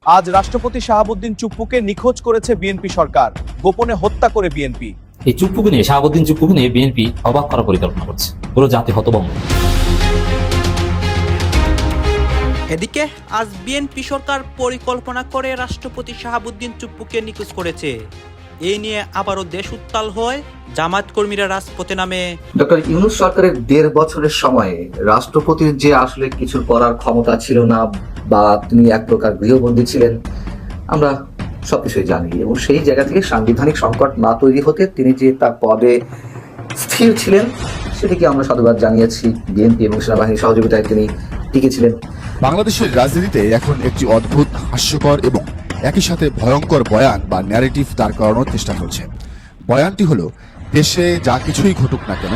আজ রাষ্ট্রপতি শাহাবুদ্দিন চুপ্পুকে নিখোঁজ করেছে বিএনপি সরকার, গোপনে হত্যা করে বিএনপি। এই চুপ্পুকে নিয়ে, শাহাবুদ্দিন চুপ্পুকে নিয়ে বিএনপি অবাক করার পরিকল্পনা করছে। পুরো জাতি হতভম্ব। এদিকে আজ বিএনপি সরকার পরিকল্পনা করে রাষ্ট্রপতি শাহাবুদ্দিন চুপ্পুকে নিখোঁজ করেছে। এই নিয়ে আবারও দেশ উত্তাল হয়, জামায়াত কর্মীরা রাজপথে নামে। ডক্টর ইউনূস সরকারের ১.৫ বছরের সময়ে রাষ্ট্রপতির যে আসলে কিছু করার ক্ষমতা ছিল না, বা তিনি এক প্রকার গৃহবন্দী ছিলেন, আমরা সবকিছুই জানি। এবং সেই জায়গা থেকে সাংবিধানিক সংকট না তৈরি হতে তিনি যে তার পদে স্থির ছিলেন, সেটিকে আমরা সাধুবাদ জানিয়েছি। বিএনপি এবং সেনাবাহিনীর সহযোগিতায় তিনি টিকেছিলেন। বাংলাদেশের রাজনীতিতে এখন একটি অদ্ভুত, হাস্যকর এবং একই সাথে ভয়ঙ্কর বয়ান বা ন্যারেটিভ দাঁড় করানোর চেষ্টা চলছে। বয়ানটি হলো, দেশে যা কিছুই ঘটুক না কেন,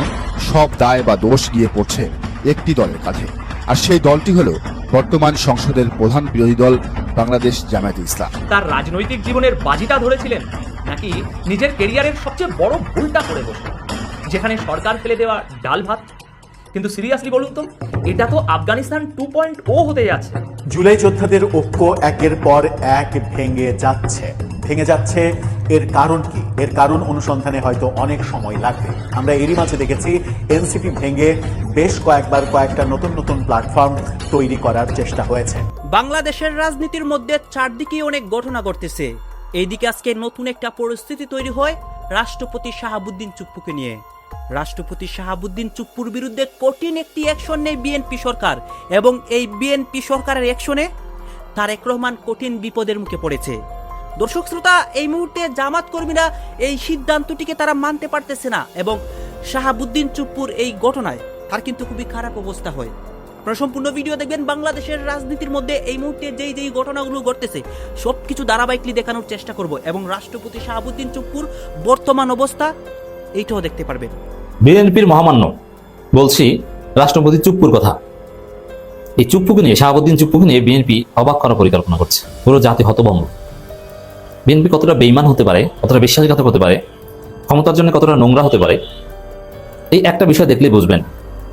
সব দায় বা দোষ গিয়ে পড়ছে একটি দলের কাঁধে। আর সেই দলটি হলো বর্তমান সংসদের প্রধান বিরোধী দল বাংলাদেশ জামায়াতে ইসলাম। তার রাজনৈতিক জীবনের বাজিটা ধরেছিলেন, নাকি নিজের কেরিয়ারের সবচেয়ে বড় ভুলটা করে বসলেন, যেখানে সরকার ফেলে দেওয়া ডাল ভাত? কিন্তু সিরিয়াসলি বলুন তো, এটা তো আফগানিস্তান 2.0 হতে যাচ্ছে। জুলাই যোদ্ধাদের ঐক্য একের পর এক ভেঙে যাচ্ছে। এর কারণ কি? এর কারণ অনুসন্ধানে হয়তো অনেক সময় লাগবে। আমরা এরই মাঝে দেখেছি এনসিপি ভেঙে বেশ কয়েকটা নতুন প্ল্যাটফর্ম তৈরি করার চেষ্টা হয়েছে। বাংলাদেশের রাজনীতির মধ্যে চারদিকে অনেক ঘটনা ঘটতেছে। এইদিকে আজকে নতুন একটা পরিস্থিতি তৈরি হয় রাষ্ট্রপতি শাহাবুদ্দিন চুপ্পুকে নিয়ে। রাষ্ট্রপতি শাহাবুদ্দিন চুপ্পুর বিরুদ্ধে কঠিন একটি অ্যাকশন নেয় বিএনপি সরকার, এবং এই বিএনপি সরকারের অ্যাকশনে তারেক রহমান কঠিন বিপদের মুখে পড়েছে। দর্শক শ্রোতা, এই মুহূর্তে জামাত কর্মীরা এই সিদ্ধান্তটিকে তারা মানতে পারতেছে না, এবং শাহাবুদ্দিন চুপ্পুর এই ঘটনায় তার কিন্তু খুবই খারাপ অবস্থা হয়। আপনারা সম্পূর্ণ ভিডিও দেখবেন। বাংলাদেশের রাজনীতির মধ্যে এই মুহূর্তে যেই ঘটনাগুলো ঘটতেছে সবকিছু ধারাবাহিকলি দেখানোর চেষ্টা করব, এবং রাষ্ট্রপতি শাহাবুদ্দিন চুপ্পুর বর্তমান অবস্থা এইটাও দেখতে পারবেন। বিএনপির মহামান্য বলছি রাষ্ট্রপতি চুপ্পুর কথা। এই চুপ্পুকে নিয়ে, শাহাবুদ্দিন চুপ্পুকে নিয়ে বিএনপি অবাক করার পরিকল্পনা করছে। পুরো জাতি হতভম্ব। বিএনপি কতটা বেঈমান হতে পারে, কতটা বিশ্বাসঘাতক হতে পারে, ক্ষমতার জন্য কতটা নোংরা হতে পারে, এই একটা বিষয় দেখলেই বুঝবেন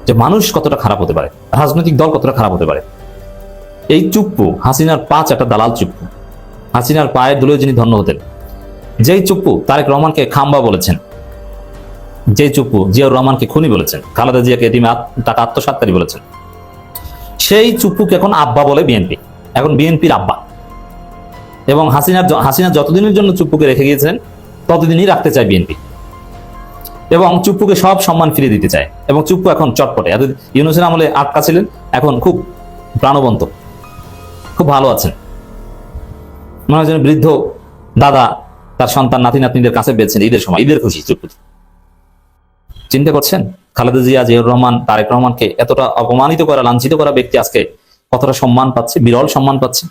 যে মানুষ কতটা খারাপ হতে পারে, রাজনৈতিক দল কতটা খারাপ হতে পারে। এই চুপ্পু হাসিনার একটা দালাল চুপ্পু, হাসিনার পায়ের ধুলোয় যিনি ধন্য হতেন। যেই চুপ্পু তারেক রহমানকে খাম্বা বলেছেন, যে চুপ্পু জিয়াউর রহমানকে খুনি বলেছেন, খালেদা জিয়াকে এটিমে টাকা আত্মসাৎকারী বলেছেন, সেই চুপ্পুকে এখন আব্বা বলে বিএনপি। এখন বিএনপির আব্বা। এবং হাসিনা যতদিনের জন্য চুপ্পুকে রেখে গিয়েছেন ততদিনই রাখতে চায় বিএনপি, এবং চুপ্পুকে সব সম্মান ফিরিয়ে দিতে চায়। এবং চুপ্পু এখন চটপটে। ইউনূসের আমলে আটকা ছিলেন, এখন খুব প্রাণবন্ত, খুব ভালো আছেন। মনে হয় যেন বৃদ্ধ দাদা তার সন্তান নাতি নাতনিদের কাছে পেয়েছেন ঈদের সময়, ঈদের খুশি চুপ্পু। চিন্তা করছেন খালেদা জিয়া, জিয়াউর রহমান, তারেক রহমানকে এতটা অপমানিত করা, লাঞ্ছিত করা ব্যক্তি আজকে কতটা সম্মান পাচ্ছে, বিরল সম্মান পাচ্ছে।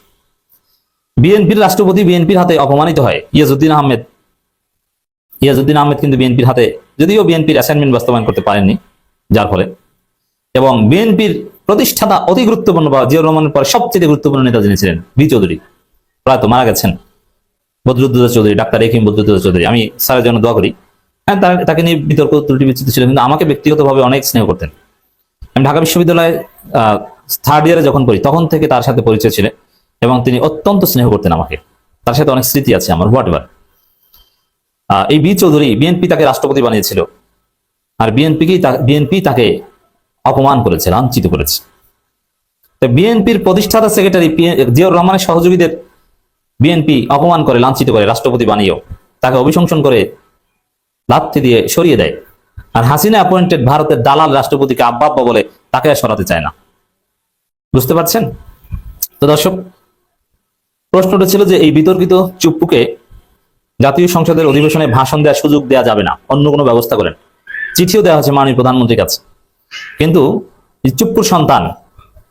বিএনপির রাষ্ট্রপতি বিএনপির হাতে অপমানিত হয়। ইয়াজউদ্দিন আহমেদ কিন্তু বিএনপির হাতে, যদিও বিএনপির অ্যাসাইনমেন্ট বাস্তবায়ন করতে পারেননি, যার ফলে, এবং বিএনপির প্রতিষ্ঠাতা অতি গুরুত্বপূর্ণ, বা জিয়াউর রহমানের পরে সবচেয়ে গুরুত্বপূর্ণ নেতা যিনি ছিলেন, বি চৌধুরী, প্রায়ত মারা গেছেন, বদরুদ্দোজা চৌধুরী, ডাক্তার একিম বদরুদ্দোজা চৌধুরী। আমি স্যারের জন্য দোয়া করি। হ্যাঁ, তাকে নিয়ে বিতর্ক ত্রুটি বিচ্ছিত ছিল, কিন্তু আমাকে ব্যক্তিগতভাবে অনেক স্নেহ করতেন। আমি ঢাকা বিশ্ববিদ্যালয়ে 3rd ইয়ারে যখন পড়ি তখন থেকে তার সাথে পরিচয় ছিল, এবং তিনি অত্যন্ত স্নেহ করতেন আমাকে। তার সাথে অনেক স্মৃতি আছে আমার, হোয়াট এভার। এই বি চৌধুরী, বিএনপি তাকে রাষ্ট্রপতি বানিয়েছিল, আর বিএনপি তাকে অপমান করেছে, লাঞ্ছিত করেছে। বিএনপির প্রতিষ্ঠাতা সেক্রেটারি জিয়াউর রহমানের সহযোগীদের বিএনপি অপমান করে, লাঞ্ছিত করে, রাষ্ট্রপতি বানিয়েও তাকে অভিশংসন করে লাথি দিয়ে সরিয়ে দেয়। আর হাসিনা অ্যাপয়েন্টেড ভারতের দালাল রাষ্ট্রপতিকে আব্বা বলে তাকে আর সরাতে চায় না। বুঝতে পারছেন তো দর্শক? প্রশ্নটা ছিল যে এই বিতর্কিত চুপ্পুকে জাতীয় সংসদের অধিবেশনে ভাষণ দেওয়ার সুযোগ দেওয়া যাবে না, অন্য কোনো ব্যবস্থা করেন। চিঠিও দেওয়া হয়েছে মাননীয় প্রধানমন্ত্রীর কাছে। কিন্তু চুপ্পুর সন্তান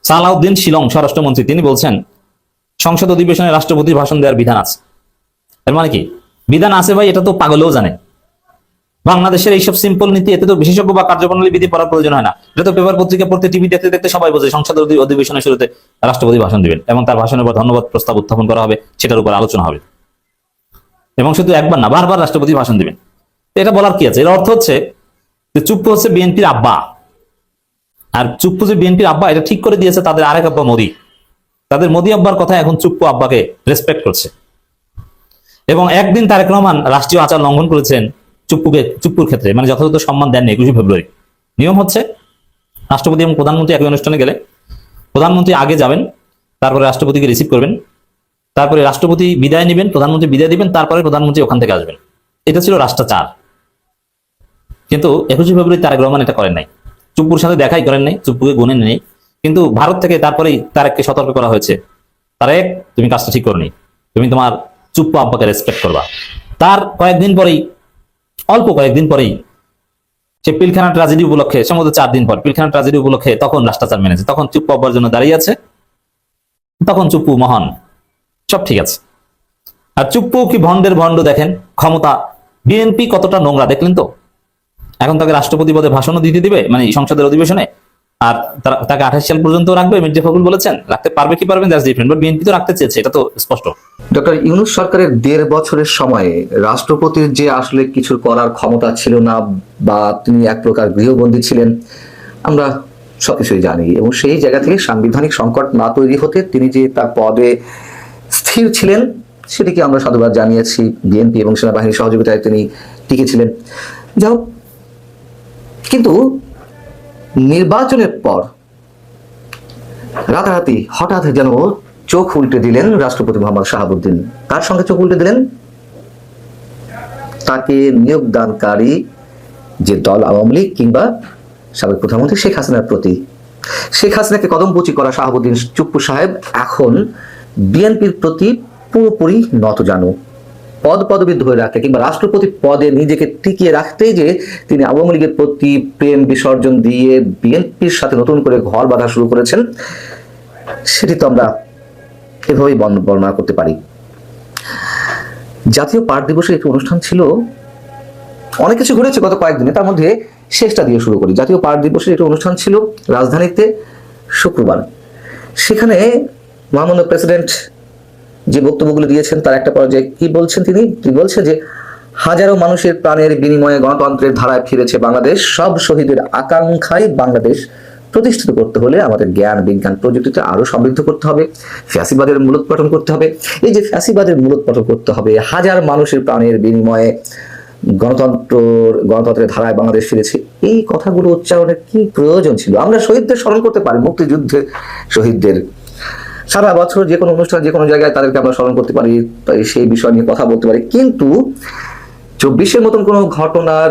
সালাউদ্দিন শিলং স্বরাষ্ট্রমন্ত্রী, তিনি বলছেন সংসদ অধিবেশনে রাষ্ট্রপতির ভাষণ দেওয়ার বিধান আছে। এর মানে কি বিধান আছে ভাই? এটা তো পাগলেও জানে। বাংলাদেশের এইসব সিম্পল নীতি, এতে তো বিশেষজ্ঞ বা কার্যপ্রণালী বিধি পড়ার প্রয়োজন হয় না। এটা তো পেপার পত্রিকা পড়তে, টিভি দেখতে দেখতে সবাই বোঝে সংসদ অধিবেশনের শুরুতে রাষ্ট্রপতি ভাষণ দিবেন, এবং তার ভাষণের পর ধন্যবাদ প্রস্তাব উত্থাপন করা হবে, সেটার উপর আলোচনা হবে, এবং শুধু একবার না, বারবার রাষ্ট্রপতি ভাষণ দিবেন। এটা বলার কি আছে? এর অর্থ হচ্ছে যে চুপ্পু হচ্ছে বিএনপির আব্বা, আর চুপ্পু যে বিএনপির আব্বা এটা ঠিক করে দিয়েছে তাদের আরেক আব্বা মোদী। তাদের মোদি আব্বার কথা এখন চুপ্পু আব্বাকে রেসপেক্ট করছে। এবং একদিন তারেক রহমান রাষ্ট্রীয় আচার লঙ্ঘন করেছেন চুপ্পুর ক্ষেত্রে, মানে যথাযথ সম্মান দেননি 21 ফেব্রুয়ারি। নিয়ম হচ্ছে রাষ্ট্রপতি এবং প্রধানমন্ত্রী একই অনুষ্ঠানে গেলে প্রধানমন্ত্রী আগে যাবেন, তারপরে রাষ্ট্রপতিকে রিসিভ করবেন, তারপরে রাষ্ট্রপতি বিদায় নেবেন, প্রধানমন্ত্রী বিদায় দিবেন, তারপরে প্রধানমন্ত্রী ওখান থেকে আসবেন। এটা ছিল রাষ্ট্রাচার। কিন্তু 21 ফেব্রুয়ারি তারেক রহমান এটা করেন নাই, চুপ্পুর সাথে দেখাই করেন নাই, চুপ্পুকে গুনে নেই। কিন্তু ভারত থেকে তারপরেই তারেককে সতর্ক করা হয়েছে, তারেক তুমি কাজটা ঠিক করনি, তুমি তোমার চুপ্পু আব্বাকে রেসপেক্ট করবা। তার অল্প কয়েকদিন পরেই সে পিলখানা ট্র্যাজেডি উপলক্ষে, সম্ভবত 4 দিন পর পিলখানা ট্র্যাজেডি উপলক্ষে তখন রাষ্ট্রাচার মেনেছে, তখন চুপ্পু আব্বার জন্য দাঁড়িয়ে আছে, তখন চুপ্পু মহান, সব ঠিক আছে। আর চুপ্পু কি ভন্ডের ভন্ড দেখেন, ক্ষমতা বিএনপি কতটা নোংরা দেখলেন তো। এখন তাকে রাষ্ট্রপতি পদে ভাষণও দিতে দিবে, মানে সংসদের অধিবেশনে, আর তাকে 28 সাল পর্যন্ত রাখবে। মির্জা ফখরুল বলেছেন, রাখতে পারবে কি পারবেন দ্যাটস ডিফারেন্ট, বাট বিএনপি তো রাখতে চেয়েছে, এটা তো স্পষ্ট। ডক্টর ইউনূস সরকারের 1.5 বছরের সময়ে রাষ্ট্রপতির যে আসলে কিছু করার ক্ষমতা ছিল না, বা তিনি এক প্রকার গৃহবন্দী ছিলেন, আমরা সবকিছুই জানি। এবং সেই জায়গা থেকে সাংবিধানিক সংকট না তৈরি হতে তিনি যে তার পদে স্থির ছিলেন, সেটিকে আমরা সাধুবাদ জানিয়েছি। বিএনপি এবং সেনাবাহিনীর সহযোগিতায় তিনি টিকেছিলেন। যাই হোক, কিন্তু নির্বাচনের পর রাতারাতি হঠাৎ যেন চোখ উল্টে দিলেন রাষ্ট্রপতি মোহাম্মদ শাহাবুদ্দিন। কার সঙ্গে চোখ উল্টে দিলেন? তাকে নিয়োগদানকারী যে দল আওয়ামী লীগ কিংবা সাবেক প্রধানমন্ত্রী শেখ হাসিনার প্রতি। শেখ হাসিনাকে কদমবুচি করা শাহাবুদ্দিন চুপ্পু সাহেব এখন বিএনপির প্রতি পুরোপুরি নতজানু। পদবি ধরে রাখতে কিংবা রাষ্ট্রপতি পদে নিজেকে টিকিয়ে রাখতে যে তিনি আওয়ামী লীগের প্রতি প্রেম বিসর্জন দিয়ে বিএনপির সাথে নতুন করে ঘর বাঁধা শুরু করেছেন, সেটি তো আমরা এভাবেই বর্ণনা করতে পারি। জাতীয় পাট দিবসের একটি অনুষ্ঠান ছিল, অনেক কিছু ঘটেছে গত কয়েকদিনে, তার মধ্যে শেষটা দিয়ে শুরু করি। জাতীয় পাট দিবসের একটি অনুষ্ঠান ছিল রাজধানীতে শুক্রবার। সেখানে মাননীয় প্রেসিডেন্ট যে বক্তব্যগুলো দিয়েছেন তার একটা পর্যায়ে কি বলছেন তিনি বলছেন যে হাজারো মানুষের প্রাণের বিনিময়ে গণতন্ত্রের ধারায় ফিরেছে বাংলাদেশ, সব শহীদের আকাঙ্ক্ষায় বাংলাদেশ প্রতিষ্ঠিত করতে হলে আমাদের জ্ঞান বিজ্ঞান প্রযুক্তিতে আরো সমৃদ্ধ করতে হবে, ফ্যাসিবাদের মূলোৎপাটন করতে হবে। এই যে ফ্যাসিবাদের মূলোৎপাটন করতে হবে, হাজার মানুষের প্রাণের বিনিময়ে গণতন্ত্রের ধারায় বাংলাদেশ ফিরেছে, এই কথাগুলো উচ্চারণের কি প্রয়োজন ছিল? আমরা শহীদদের স্মরণ করতে পারি, মুক্তিযুদ্ধের শহীদদের, সারা বছর যে কোনো অনুষ্ঠান যে কোনো জায়গায় তাদেরকে আমরা স্মরণ করতে পারি, সেই বিষয় নিয়ে কথা বলতে পারি। কিন্তু 24-এর মতন কোনো ঘটনার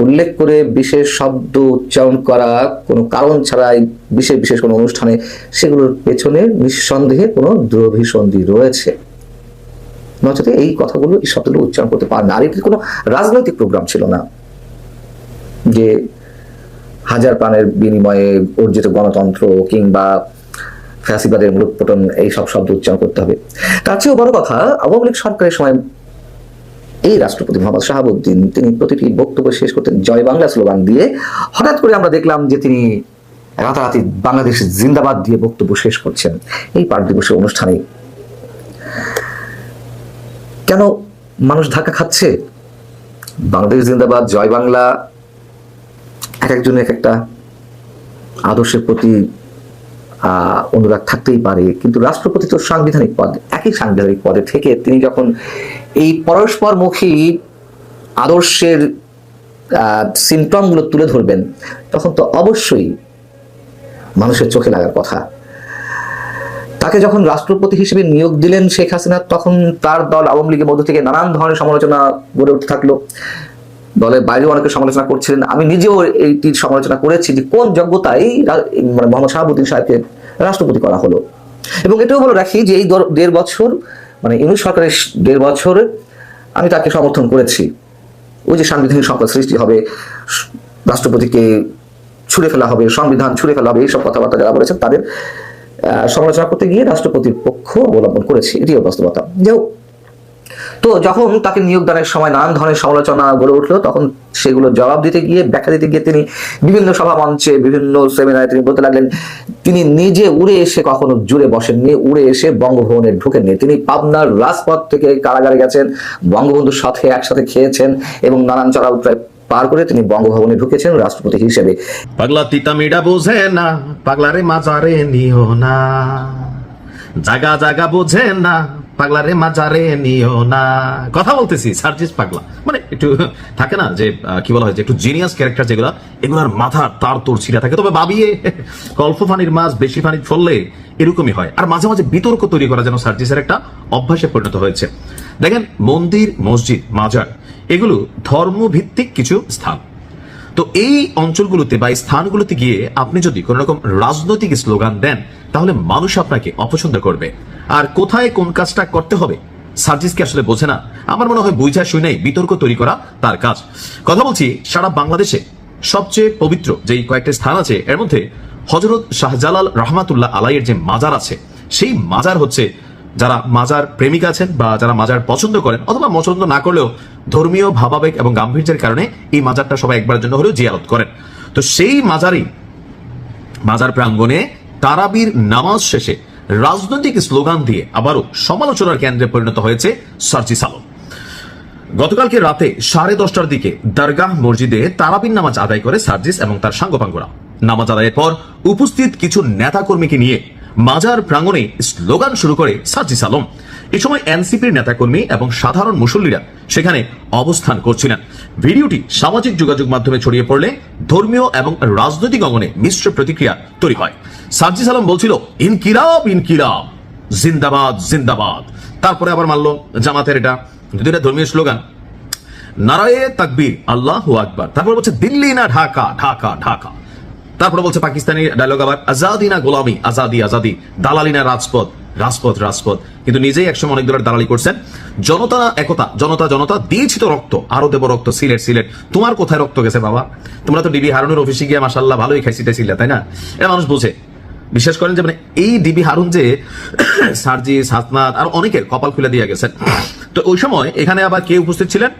উল্লেখ করে বিশেষ শব্দ উচ্চারণ করা কোনো কারণ ছাড়াই বিশেষ কোনো অনুষ্ঠানে, সেগুলোর পেছনে নিঃসন্দেহে কোনো দ্রভিসন্ধি রয়েছে। নচেত এই কথাগুলো, এই শব্দগুলো উচ্চারণ করতে পারে না। আর এটি কোনো রাজনৈতিক প্রোগ্রাম ছিল না যে হাজার প্রাণের বিনিময়ে অর্জিত গণতন্ত্র কিংবা ফ্যাসিবাদের মূলোৎপাটন এই সব শব্দ উচ্চারণ করতে হবে। তার চেয়েও বড় কথা, আওয়ামী লীগ সরকারের সময় এই রাষ্ট্রপতি মোহাম্মদ শাহাবুদ্দিন তিনি প্রতিটি বক্তব্য শেষ করতেন জয় বাংলা স্লোগান দিয়ে। হঠাৎ করে আমরা দেখলাম যে তিনি রাতারাতি বাংলাদেশ জিন্দাবাদ দিয়ে বক্তব্য শেষ করছেন এই পাট দিবসের অনুষ্ঠানে। কেন মানুষ ধাক্কা খাচ্ছে? বাংলাদেশ জিন্দাবাদ, জয় বাংলা, এক একজনের এক একটা আদর্শের প্রতি অনুরাগ থাকতেই পারে, কিন্তু রাষ্ট্রপতি তো সাংবিধানিক পদ, একই সাংবিধানিক পদে থেকে তিনি যখন এই পরস্পরমুখী আদর্শের সিমটমগুলো তুলে ধরবেন, তখন তো অবশ্যই মানুষের চোখে লাগার কথা। তাকে যখন রাষ্ট্রপতি হিসেবে নিয়োগ দিলেন শেখ হাসিনা, তখন তার দল আওয়ামী লীগের মধ্য থেকে নানান ধরনের সমালোচনা গড়ে উঠতে থাকলো। দলের বাইরেও অনেকে সমালোচনা করছিলেন, আমি নিজেও এইটির সমালোচনা করেছি যে কোন যোগ্যতায় মানে মোহাম্মদ শাহাবুদ্দিন সাহেবকে রাষ্ট্রপতি করা হলো। এবং এটাও বলে রাখি যে এই 1.5 বছর মানে ইউনূস সরকারের 1.5 বছর আমি তাকে সমর্থন করেছি। ওই যে সাংবিধানিক সংকট সৃষ্টি হবে, রাষ্ট্রপতিকে ছুড়ে ফেলা হবে, সংবিধান ছুড়ে ফেলা হবে, এইসব কথাবার্তা যারা বলেছেন তাদের সমালোচনা করতে গিয়ে রাষ্ট্রপতির পক্ষ অবলম্বন করেছি, এটিও বাস্তবতা। যাই হোক, তো যখন তাকে নিয়োগদানের সময় নানান ধরনের সমালোচনা গড়ে উঠলো, তখন সেগুলো জবাব দিতে গিয়ে, ব্যাখ্যা দিতে গিয়ে তিনি বিভিন্ন সভা মঞ্চে, বিভিন্ন সেমিনারে তিনি বলতে লাগলেন তিনি নিজে উড়ে এসে কখনো জুড়ে বসেননি, উড়ে এসে বঙ্গভবনে ঢুকেননি। তিনি পাবনার রাজপথ থেকে কারাগারে গেছেন, বঙ্গবন্ধুর সাথে একসাথে খেয়েছেন এবং নানান চড়াও উতরাই পার করে তিনি বঙ্গভবনে ঢুকেছেন রাষ্ট্রপতি হিসেবে। পাগলা তিতা মিডা বোঝে না, পাগলারে মাজারে নিও না, জাগা জাগা বোঝে না, পাগলা রে মাজারে নিও না। কথা বলতেছি সার্জিস পাগলা, মানে একটু থাকে না যে কি বলা হয় যে একটু জিনিয়াস ক্যারেক্টার যেগুলো, এগুলোর মাথা তার তোর ছিঁড়া থাকে। তবে ভাবিয়ে অল্প পানির মাছ বেশি পানি ফললে এরকমই হয়। আর মাঝে মাঝে বিতর্ক তৈরি করা যেন সার্জিসের একটা অভ্যাসে পরিণত হয়েছে। দেখেন, মন্দির, মসজিদ, মাজার এগুলো ধর্মভিত্তিক কিছু স্থান। তো এই অঞ্চলগুলোতে বা এই স্থানগুলোতে গিয়ে আপনি যদি কোন রকম রাজনৈতিক স্লোগান দেন, তাহলে মানুষ আপনাকে অপছন্দ করবে। আর কোথায় কোন কাজটা করতে হবে সার্জিসকে আসলে বোঝে না। আমার মনে হয় বুঝা শুনেই বিতর্ক তৈরি করা তার কাজ। কথা বলছি, সারা বাংলাদেশে সবচেয়ে পবিত্র যেই কয়েকটা স্থান আছে, এর মধ্যে হযরত শাহজালাল রহমাতুল্লাহ আলাইয়ের যে মাজার আছে, সেই মাজার হচ্ছে, যারা মাজার প্রেমিক আছেন বা যারা মাজার পছন্দ করেন অথবা পছন্দ না করলেও ধর্মীয় ভাবাবেগ এবং গাম্ভীর্যের কারণে এই মাজারটা সবাই একবারের জন্য হলেও জিয়ারত করেন। তো সেই মাজার প্রাঙ্গণে তারাবির নামাজ শেষে রাজনৈতিক স্লোগান দিয়ে আবারও সমালোচনার কেন্দ্রে পরিণত হয়েছে সার্জিস আলম। গতকালকে রাতে 10:30টার দিকে দরগাহ মসজিদে তারাবির নামাজ আদায় করে সার্জিস এবং তার সাঙ্গপাঙ্গরা। নামাজ আদায়ের পর উপস্থিত কিছু নেতাকর্মীকে নিয়ে মাজার প্রাঙ্গণে স্লোগান শুরু করে সার্জিস আলম। এ সময় এনসিপির নেতাকর্মী এবং সাধারণ মুসল্লিরা সেখানে অবস্থান করছিলেন। ভিডিওটি সামাজিক যোগাযোগ মাধ্যমে ছড়িয়ে পড়লে ধর্মীয় এবং রাজনৈতিক অঙ্গনে মিশ্র প্রতিক্রিয়া তৈরি হয়। সার্জিস আলম বলছিল, ইনকিলাব ইনকিলাব, জিন্দাবাদ জিন্দাবাদ। তারপরে আবার মানলো জামাতের এটা দুইটা ধর্মীয় স্লোগান, নারায়ে তাকবীর, আল্লাহু আকবার। তারপর বলছে দিল্লি না ঢাকা, ঢাকা ঢাকা। তারপরে বলছে পাকিস্তানি ডায়লগ আবার, আজাদি না গোলামি, আজাদি আজাদি, দালালি না রাজপথ, রাজপথ রাজপথ। কিন্তু নিজেই একসময় অনেক দলের দালালি করছেন। জনতা না একতা, জনতা জনতা, দিয়েছি তো রক্ত, আরো দেব রক্ত, সিলেট সিলেট। তোমার কোথায় রক্ত গেছে বাবা? তোমরা তো ডিবি হারুনের অফিসে গিয়ে মাশাআল্লাহ ভালোই খাইছিলে, তাই না? এটা মানুষ বোঝে। বিশেষ করেন যে মানে এই ডিবি হারুন যে সার্জিস, হাসনাত আর অনেকের কপাল খুলে দিয়ে গেছেন। তো ওই সময় এখানে আবার কে উপস্থিত ছিলেন?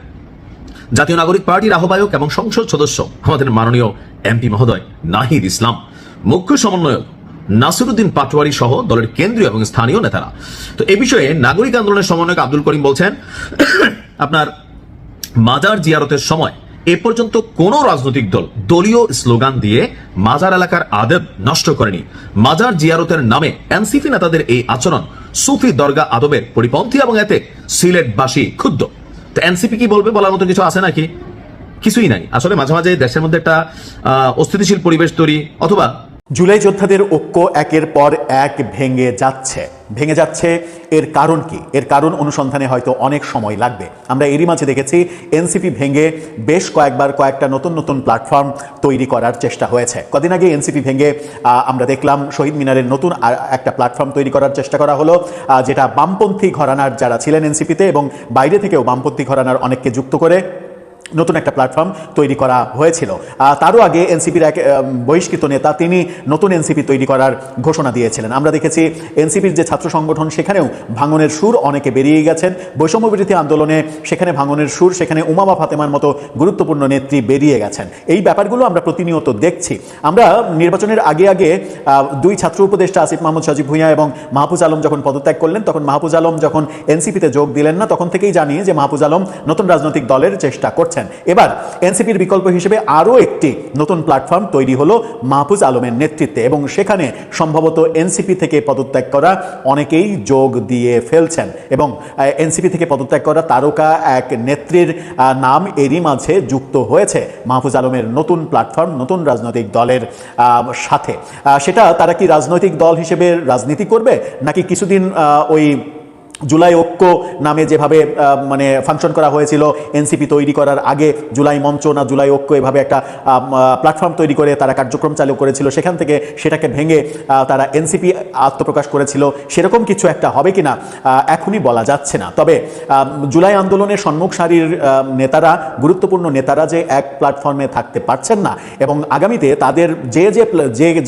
জাতীয় নাগরিক পার্টির আহ্বায়ক এবং সংসদ সদস্য আমাদের মাননীয় এমপি মহোদয় নাহিদ ইসলাম, মুখ্য সমন্বয়ক নাসিরউদ্দিন পাটোয়ারি সহ দলের কেন্দ্রীয় এবং স্থানীয় নেতারা। তো এই বিষয়ে নাগরিক আন্দোলনের সমন্বয়ক আব্দুল করিম বলছেন, আপনার মাজার জিয়ারতের সময় এ পর্যন্ত কোন রাজনৈতিক দল দলীয় স্লোগান দিয়ে মাজার এলাকার আদব নষ্ট করেনি। মাজার জিয়ারতের নামে এনসিপি নেতাদের এই আচরণ সুফি দরগা আদবের পরিপন্থী এবং এতে সিলেটবাসী ক্ষুব্ধ। তো এনসিপি কি বলবে? বলার মতো কিছু আছে নাকি? কিছুই নাই। আসলে মাঝে মাঝে দেশের মধ্যে একটা অস্থিতিশীল পরিবেশ তৈরি, অথবা জুলাই যোদ্ধাদের ঐক্য একের পর এক ভেঙে যাচ্ছে। এর কারণ কি? এর কারণ অনুসন্ধানে হয়তো অনেক সময় লাগবে। আমরা এরই মাঝে দেখেছি এনসিপি ভেঙে বেশ কয়েকবার কয়েকটা নতুন প্ল্যাটফর্ম তৈরি করার চেষ্টা হয়েছে। কদিন আগে এনসিপি ভেঙে আমরা দেখলাম শহীদ মিনারের নতুন একটা প্ল্যাটফর্ম তৈরি করার চেষ্টা করা হলো, যেটা বামপন্থী ঘরানার যারা ছিলেন এনসিপিতে এবং বাইরে থেকেও বামপন্থী ঘরানার অনেককে যুক্ত করে নতুন একটা প্ল্যাটফর্ম তৈরি করা হয়েছিল। তারও আগে এনসিপির এক বহিষ্কৃত নেতা তিনি নতুন এনসিপি তৈরি করার ঘোষণা দিয়েছিলেন। আমরা দেখেছি এনসিপির যে ছাত্র সংগঠন সেখানেও ভাঙনের সুর অনেকে বেরিয়ে গেছেন। বৈষম্য বিরোধী আন্দোলনে সেখানে ভাঙনের সুর, সেখানে উমামা ফাতেমার মতো গুরুত্বপূর্ণ নেত্রী বেরিয়ে গেছেন। এই ব্যাপারগুলো আমরা প্রতিনিয়ত দেখছি। আমরা নির্বাচনের আগে দুই ছাত্র উপদেষ্টা আসিফ মাহমুদ সজীব ভুঁইয়া এবং মাহফুজ আলম যখন পদত্যাগ করলেন, তখন মাহফুজ আলম যখন এনসিপিতে যোগ দিলেন না, তখন থেকেই জানিয়ে যে মাহফুজ আলম নতুন রাজনৈতিক দলের চেষ্টা করছেন। এবার এনসিপির বিকল্প হিসেবে আরও একটি নতুন প্ল্যাটফর্ম তৈরি হলো মাহফুজ আলমের নেতৃত্বে, এবং সেখানে সম্ভবত এনসিপি থেকে পদত্যাগ করা অনেকেই যোগ দিয়ে ফেলছেন। এবং এনসিপি থেকে পদত্যাগ করা তারকা এক নেত্রীর নাম এরই মাঝে যুক্ত হয়েছে মাহফুজ আলমের নতুন প্ল্যাটফর্ম, নতুন রাজনৈতিক দলের সাথে। সেটা তারা কি রাজনৈতিক দল হিসেবে রাজনীতি করবে, নাকি কিছুদিন ওই জুলাই ঐক্য নামে যেভাবে মানে ফাংশন করা হয়েছিল এনসিপি তৈরি করার আগে, জুলাই মঞ্চ না জুলাই ঐক্য, এভাবে একটা প্ল্যাটফর্ম তৈরি করে তারা কার্যক্রম চালু করেছিল, সেখান থেকে সেটাকে ভেঙে তারা এনসিপি আত্মপ্রকাশ করেছিল, সেরকম কিছু একটা হবে কিনা এখনই বলা যাচ্ছে না। তবে জুলাই আন্দোলনের সম্মুখ সারির নেতারা, গুরুত্বপূর্ণ নেতারা যে এক প্ল্যাটফর্মে থাকতে পারছেন না, এবং আগামীতে তাদের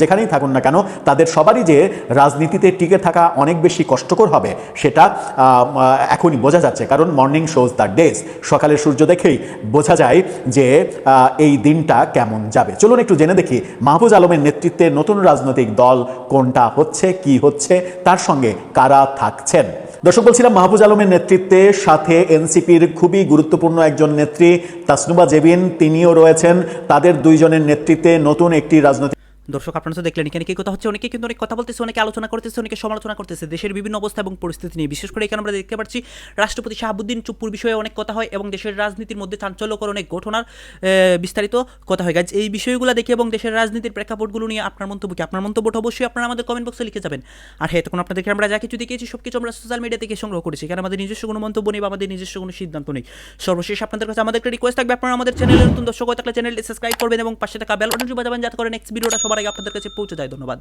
যেখানেই থাকুন না কেন তাদের সবারই যে রাজনীতিতে টিকে থাকা অনেক বেশি কষ্টকর হবে, সেটা এখনই বোঝা যাচ্ছে। কারণ মর্নিং শোজ দ্য ডেজ, সকালের সূর্য দেখেই বোঝা যায় যে এই দিনটা কেমন যাবে। চলুন একটু জেনে দেখি মাহফুজ আলমের নেতৃত্বে নতুন রাজনৈতিক দল কোনটা হচ্ছে, কি হচ্ছে, তার সঙ্গে কারা থাকছেন। দর্শক, বলছিলাম মাহফুজ আলমের নেতৃত্বে সাথে এনসিপির খুবই গুরুত্বপূর্ণ একজন নেত্রী তাসনুবা জেবিন, তিনিও রয়েছেন। তাদের দুইজনের নেতৃত্বে নতুন একটি রাজনৈতিক দর্শক আপনারা তো দেখলেন এখানে কি কথা হচ্ছে, অনেকে কিন্তু অনেক কথা বলতেছে, অনেকে আলোচনা করতেছে, অনেকে সমালোচনা করতেছে দেশের বিভিন্ন অবস্থা এবং পরিস্থিতি নিয়ে। বিশেষ করে এখানে আমরা দেখতে পাচ্ছি রাষ্ট্রপতি শাহাবুদ্দিন চুপ্পুর বিষয়ে অনেক কথা হয় এবং দেশের রাজনীতির মধ্যে চাঞ্চল্যকর অনেক ঘটনার বিস্তারিত কথা হয়। গাইজ এই বিষয়গুলো দেখে এবং দেশের রাজনীতির প্রেক্ষাপটগুলো নিয়ে আপনার মন্তব্য কি? আপনার মন্তব্যটা অবশ্যই আপনারা আমাদের কমেন্ট বক্সে লিখে যাবেন। আর হ্যাঁ, তখন আপনাদেরকে আমরা যা কিছু দেখিয়েছি সব কিছু আমরা সোশ্যাল মিডিয়া থেকে সংগ্রহ করেছি, এখানে আমাদের নিজস্ব কোনো মন্তব্য নেই বা আমাদের নিজস্ব কোনো সিদ্ধান্ত নেই। সর্বশেষ আপনাদের কাছে আমাদের একটা রিকোয়েস্ট থাকবে, আপনারা আমাদের চ্যানেলে নতুন দর্শক হয়ে থাকলে চ্যানেলটি সাবস্ক্রাইব করবেন এবং পাশে থাকা বেল বাটনটি বাজাবেন যাতে করে নেক্সট ভিডিওটা সবার আগে আপনাদের কাছে পৌঁছে যায়। ধন্যবাদ।